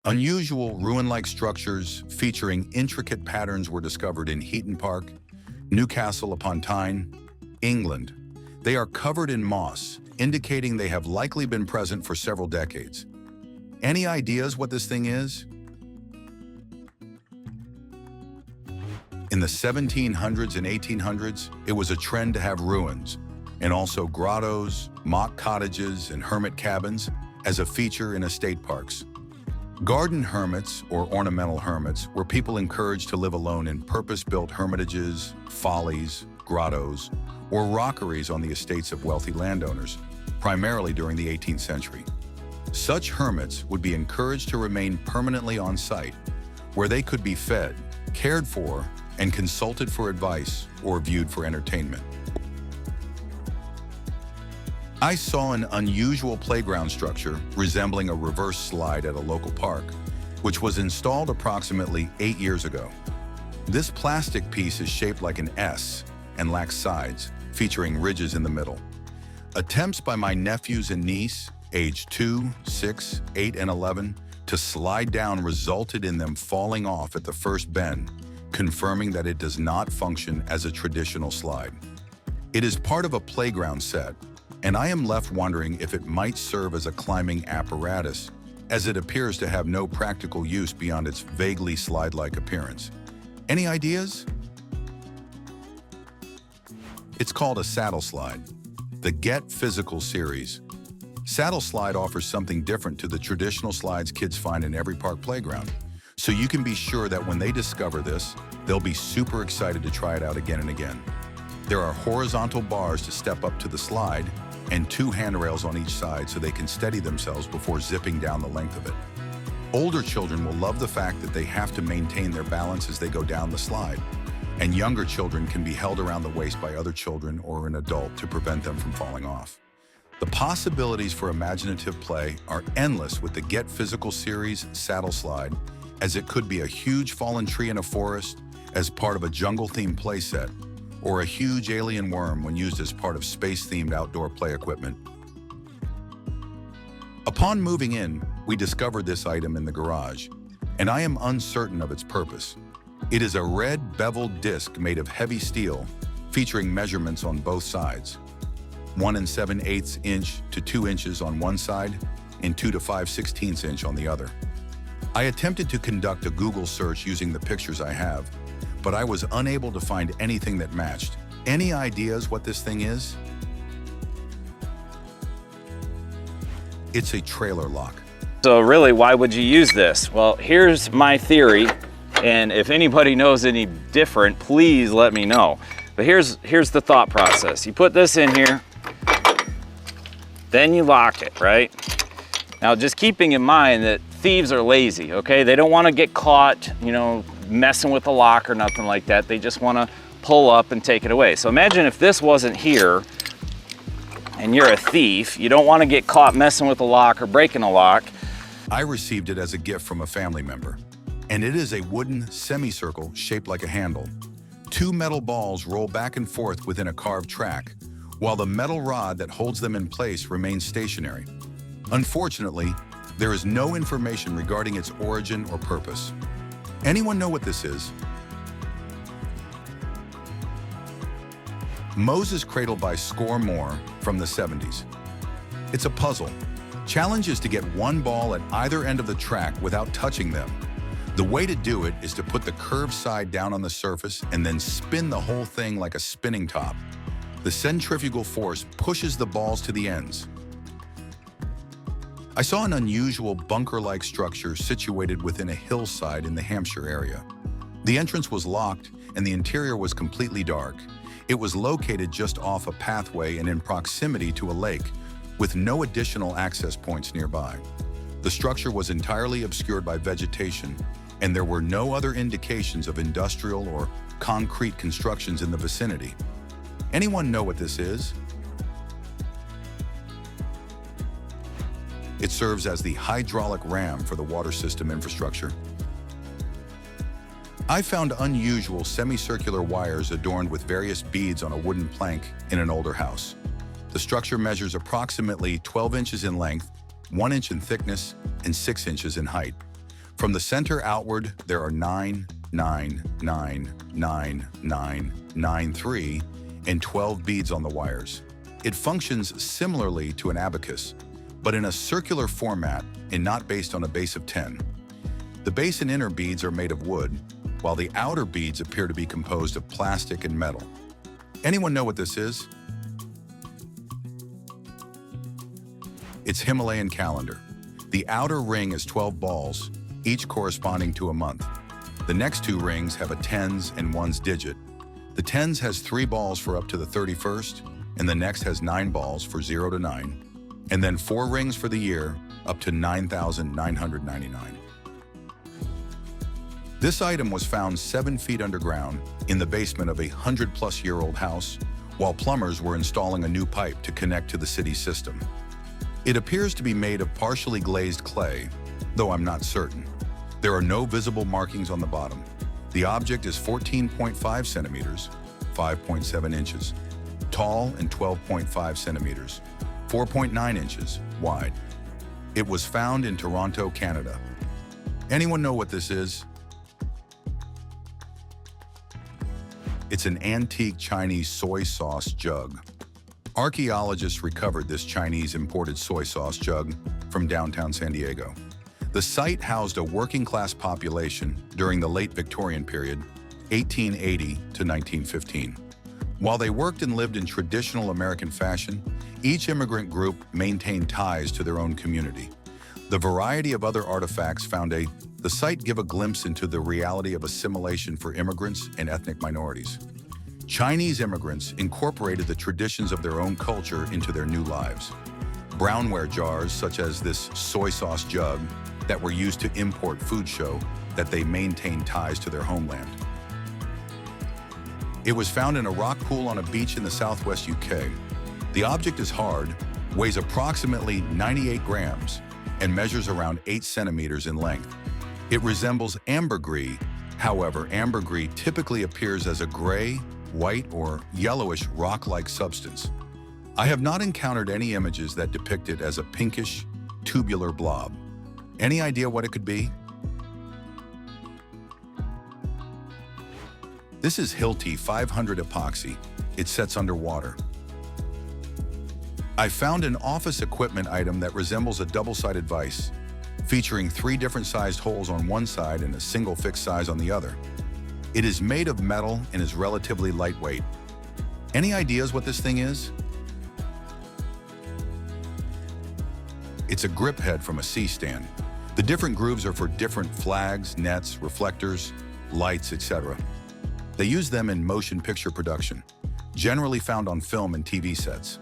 Unusual ruin-like structures featuring intricate patterns were discovered in Heaton Park, Newcastle upon Tyne, England. They are covered in moss, indicating they have likely been present for several decades. Any ideas what this thing is? In the 1700s and 1800s, it was a trend to have ruins, and also grottos, mock cottages, and hermit cabins as a feature in estate parks. Garden hermits, or ornamental hermits, were people encouraged to live alone in purpose-built hermitages, follies, grottos, or rockeries on the estates of wealthy landowners, primarily during the 18th century. Such hermits would be encouraged to remain permanently on site, where they could be fed, cared for, and consulted for advice or viewed for entertainment. I saw an unusual playground structure resembling a reverse slide at a local park, which was installed approximately 8 years ago. This plastic piece is shaped like an S and lacks sides, featuring ridges in the middle. Attempts by my nephews and niece, aged 2, 6, 8, and 11, to slide down resulted in them falling off at the first bend, confirming that it does not function as a traditional slide. It is part of a playground set, and I am left wondering if it might serve as a climbing apparatus, as it appears to have no practical use beyond its vaguely slide-like appearance. Any ideas? It's called a saddle slide, the Get Physical series. Saddle slide offers something different to the traditional slides kids find in every park playground, so you can be sure that when they discover this, they'll be super excited to try it out again and again. There are horizontal bars to step up to the slide and 2 handrails on each side so they can steady themselves before zipping down the length of it. Older children will love the fact that they have to maintain their balance as they go down the slide, and younger children can be held around the waist by other children or an adult to prevent them from falling off. The possibilities for imaginative play are endless with the Get Physical series saddle slide, as it could be a huge fallen tree in a forest as part of a jungle-themed play set, or a huge alien worm when used as part of space-themed outdoor play equipment. Upon moving in, we discovered this item in the garage, and I am uncertain of its purpose. It is a red beveled disc made of heavy steel, featuring measurements on both sides. 1 7/8 inch to 2 inches on one side, and 2 to 5/16 inch on the other. I attempted to conduct a Google search using the pictures I have, but I was unable to find anything that matched. Any ideas what this thing is? It's a trailer lock. So really, why would you use this? Well, here's my theory, and if anybody knows any different, please let me know. But here's the thought process. You put this in here, then you lock it, right? Now, just keeping in mind that thieves are lazy, okay? They don't want to get caught, messing with the lock or nothing like that. They just want to pull up and take it away. So imagine if this wasn't here and you're a thief, you don't want to get caught messing with a lock or breaking a lock. I received it as a gift from a family member, and it is a wooden semicircle shaped like a handle. 2 metal balls roll back and forth within a carved track, while the metal rod that holds them in place remains stationary. Unfortunately, there is no information regarding its origin or purpose. Anyone know what this is? Moses Cradle by Score More from the 70s. It's a puzzle. Challenge is to get one ball at either end of the track without touching them. The way to do it is to put the curved side down on the surface and then spin the whole thing like a spinning top. The centrifugal force pushes the balls to the ends. I saw an unusual bunker-like structure situated within a hillside in the Hampshire area. The entrance was locked and the interior was completely dark. It was located just off a pathway and in proximity to a lake, with no additional access points nearby. The structure was entirely obscured by vegetation, and there were no other indications of industrial or concrete constructions in the vicinity. Anyone know what this is? It serves as the hydraulic ram for the water system infrastructure. I found unusual semicircular wires adorned with various beads on a wooden plank in an older house. The structure measures approximately 12 inches in length, 1 inch in thickness, and 6 inches in height. From the center outward, there are 9, 9, 9, 9, 9, 9, 3, and 12 beads on the wires. It functions similarly to an abacus, but in a circular format and not based on a base of 10. The base and inner beads are made of wood, while the outer beads appear to be composed of plastic and metal. Anyone know what this is? It's Himalayan calendar. The outer ring is 12 balls, each corresponding to a month. The next two rings have a tens and ones digit. The tens has 3 balls for up to the 31st, and the next has 9 balls for 0 to 9, and then 4 rings for the year up to 9,999. This item was found 7 feet underground in the basement of a 100-plus-year-old house while plumbers were installing a new pipe to connect to the city system. It appears to be made of partially glazed clay, though I'm not certain. There are no visible markings on the bottom. The object is 14.5 centimeters, 5.7 inches, tall and 12.5 centimeters, 4.9 inches wide. It was found in Toronto, Canada. Anyone know what this is? It's an antique Chinese soy sauce jug. Archaeologists recovered this Chinese imported soy sauce jug from downtown San Diego. The site housed a working-class population during the late Victorian period, 1880 to 1915. While they worked and lived in traditional American fashion, each immigrant group maintained ties to their own community. The variety of other artifacts found the site give a glimpse into the reality of assimilation for immigrants and ethnic minorities. Chinese immigrants incorporated the traditions of their own culture into their new lives. Brownware jars, such as this soy sauce jug, that were used to import food show that they maintained ties to their homeland. It was found in a rock pool on a beach in the southwest UK. The object is hard, weighs approximately 98 grams, and measures around 8 centimeters in length. It resembles ambergris. However, ambergris typically appears as a gray, white, or yellowish rock-like substance. I have not encountered any images that depict it as a pinkish, tubular blob. Any idea what it could be? This is Hilti 500 epoxy. It sets underwater. I found an office equipment item that resembles a double-sided vise, featuring 3 different sized holes on one side and a single fixed size on the other. It is made of metal and is relatively lightweight. Any ideas what this thing is? It's a grip head from a C-stand. The different grooves are for different flags, nets, reflectors, lights, etc. They use them in motion picture production, generally found on film and TV sets.